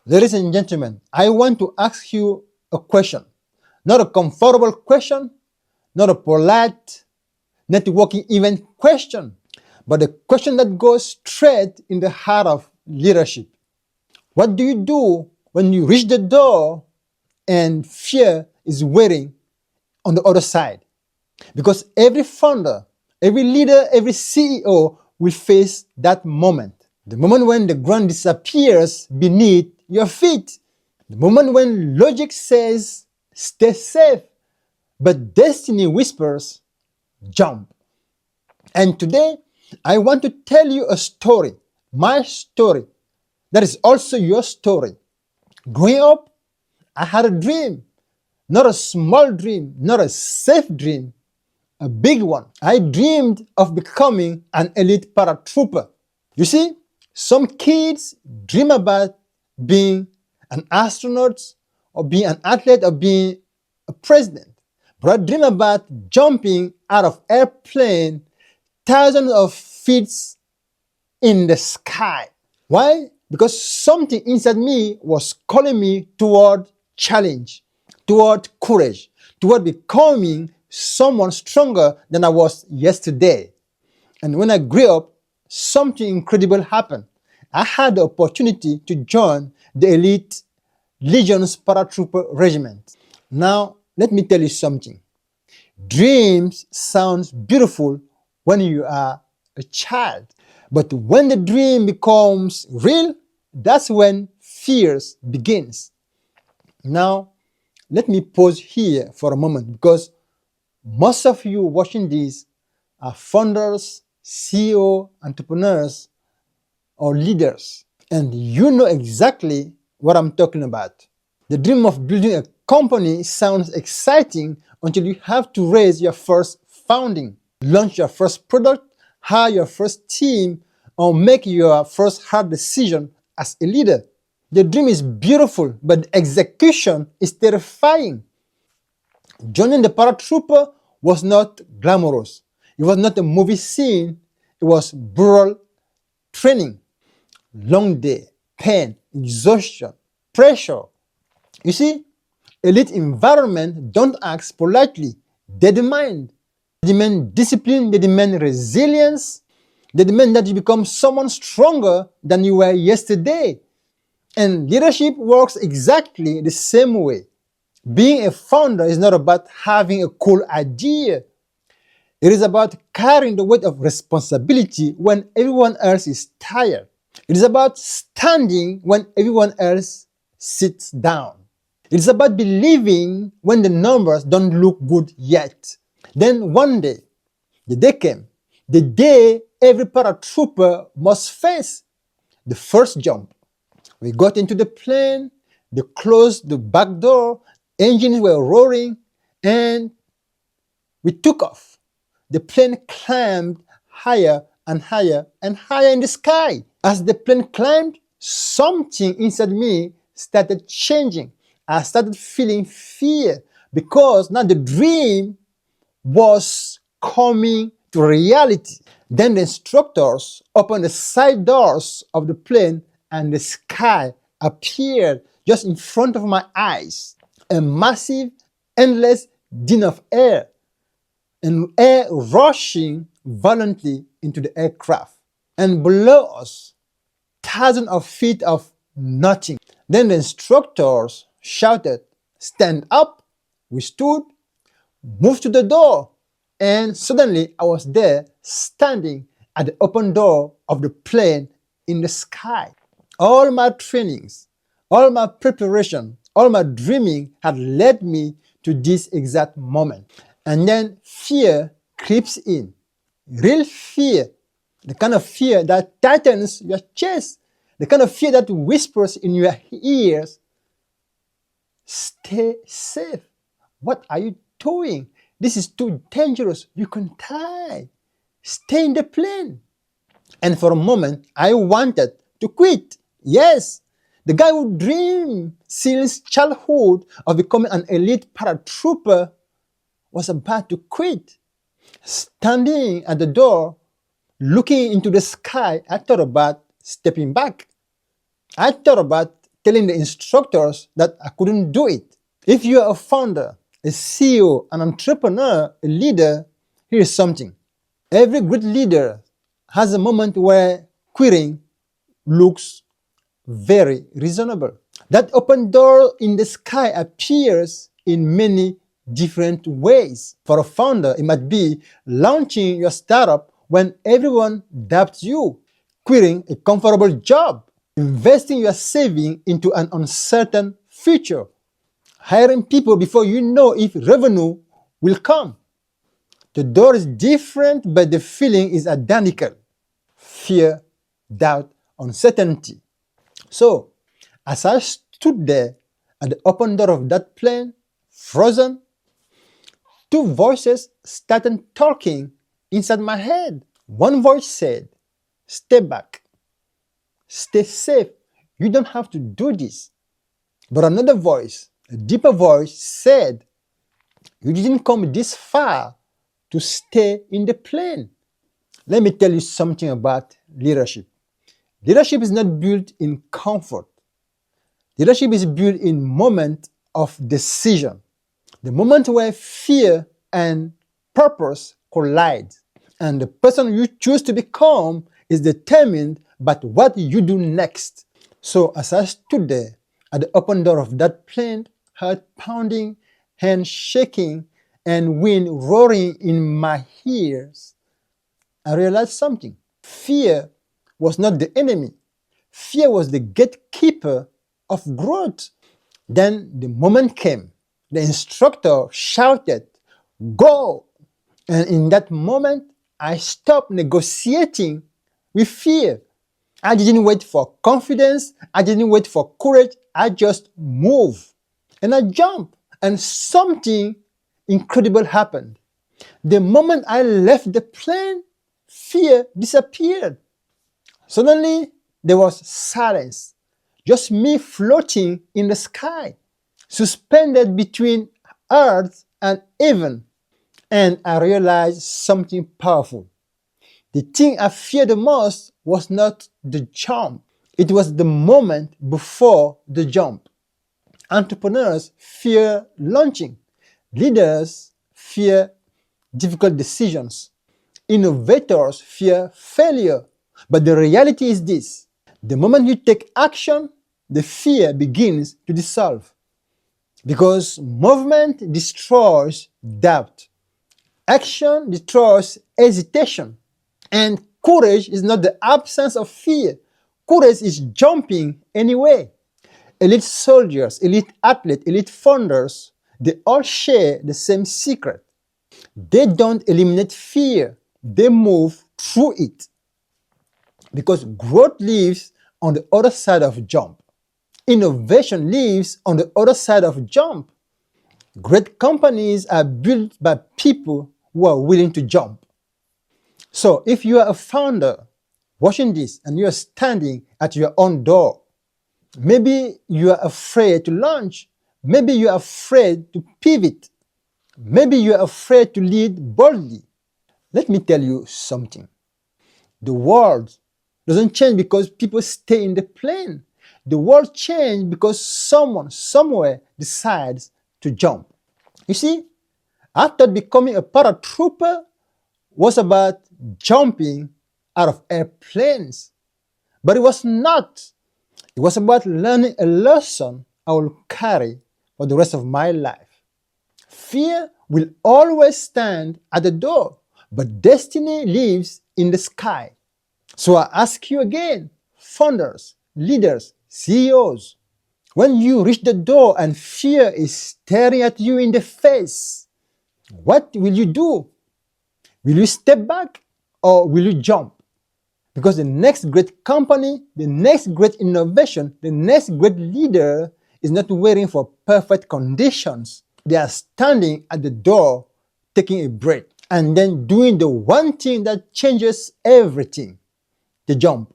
Ladies and gentlemen, I want to ask you a question. Not a comfortable question, not a polite networking event question, but a question that goes straight in the heart of leadership. What do you do when you reach the door and fear is waiting on the other side? Because every founder, every leader, every CEO will face that moment. The moment when the ground disappears beneath your feet. The moment when logic says, stay safe, but destiny whispers, jump. And today, I want to tell you a story, my story, that is also your story. Growing up, I had a dream, not a small dream, not a safe dream, a big one. I dreamed of becoming an elite paratrooper. You see, some kids dream about being an astronaut or being an athlete or being a president. But I dream about jumping out of airplane thousands of feet in the sky. Why? Because something inside me was calling me toward challenge, toward courage, toward becoming someone stronger than I was yesterday. And when I grew up, something incredible happened. I had the opportunity to join the elite Legion's paratrooper regiment. Now, let me tell you something. Dreams sound beautiful when you are a child. But when the dream becomes real, that's when fears begins. Now, let me pause here for a moment because most of you watching this are founders, CEO, entrepreneurs, or leaders. And you know exactly what I'm talking about. The dream of building a company sounds exciting until you have to raise your first funding, launch your first product, hire your first team, or make your first hard decision as a leader. The dream is beautiful, but execution is terrifying. Joining the paratrooper was not glamorous. It was not a movie scene. It was brutal training. Long day, pain, exhaustion, pressure. You see, elite environment don't ask politely. They demand. They demand discipline. They demand resilience. They demand that you become someone stronger than you were yesterday. And leadership works exactly the same way. Being a founder is not about having a cool idea. It is about carrying the weight of responsibility when everyone else is tired. It is about standing when everyone else sits down. It is about believing when the numbers don't look good yet. Then one day, the day came, the day every paratrooper must face, the first jump. We got into the plane, they closed the back door, engines were roaring, and we took off. The plane climbed higher and higher and higher in the sky. As the plane climbed, something inside me started changing. I started feeling fear because now the dream was coming to reality. Then the instructors opened the side doors of the plane and the sky appeared just in front of my eyes. A massive, endless din of air, and air rushing violently into the aircraft. And below us, thousands of feet of nothing. Then the instructors shouted, "Stand up!" We stood, moved to the door, and suddenly I was there standing at the open door of the plane in the sky. All my trainings, all my preparation, all my dreaming had led me to this exact moment. And then fear creeps in. Real fear. The kind of fear that tightens your chest. The kind of fear that whispers in your ears, "Stay safe. What are you doing? This is too dangerous. You can die. Stay in the plane." And for a moment, I wanted to quit. Yes, the guy who dreamed since childhood of becoming an elite paratrooper was about to quit. Standing at the door, looking into the sky, I thought about stepping back. I thought about telling the instructors that I couldn't do it. If you are a founder, a CEO, an entrepreneur, a leader, here is something. Every great leader has a moment where quitting looks very reasonable. That open door in the sky appears in many different ways. For a founder, it might be launching your startup when everyone doubts you, quitting a comfortable job, investing your saving into an uncertain future, hiring people before you know if revenue will come. The door is different, but the feeling is identical. Fear, doubt, uncertainty. So, as I stood there at the open door of that plane, frozen, two voices started talking inside my head. One voice said, "Stay back. Stay safe. You don't have to do this." But another voice, a deeper voice, said, "You didn't come this far to stay in the plane." Let me tell you something about leadership. Leadership is not built in comfort. Leadership is built in moment of decision. The moment where fear and purpose collide. And the person you choose to become is determined by what you do next. So as I stood there at the open door of that plane, heart pounding, hands shaking, and wind roaring in my ears, I realized something. Fear was not the enemy. Fear was the gatekeeper of growth. Then the moment came. The instructor shouted, "Go!" And in that moment, I stopped negotiating with fear. I didn't wait for confidence. I didn't wait for courage. I just moved. And I jumped. And something incredible happened. The moment I left the plane, fear disappeared. Suddenly, there was silence. Just me floating in the sky, suspended between earth and heaven. And I realized something powerful. The thing I feared the most was not the jump. It was the moment before the jump. Entrepreneurs fear launching. Leaders fear difficult decisions. Innovators fear failure. But the reality is this: the moment you take action, the fear begins to dissolve. Because movement destroys doubt. Action destroys hesitation. And courage is not the absence of fear. Courage is jumping anyway. Elite soldiers, elite athletes, elite founders, they all share the same secret. They don't eliminate fear. They move through it. Because growth lives on the other side of jump. Innovation lives on the other side of jump. Great companies are built by people who are willing to jump. So if you are a founder watching this and you are standing at your own door, maybe you are afraid to launch. Maybe you are afraid to pivot. Maybe you are afraid to lead boldly. Let me tell you something. The world doesn't change because people stay in the plane. The world changes because someone somewhere decides to jump. You see, I thought becoming a paratrooper was about jumping out of airplanes. But it was not. It was about learning a lesson I will carry for the rest of my life. Fear will always stand at the door, but destiny lives in the sky. So I ask you again, founders, leaders, CEOs, when you reach the door and fear is staring at you in the face, what will you do? Will you step back or will you jump? Because the next great company, the next great innovation, the next great leader is not waiting for perfect conditions. They are standing at the door, taking a break, and then doing the one thing that changes everything: the jump.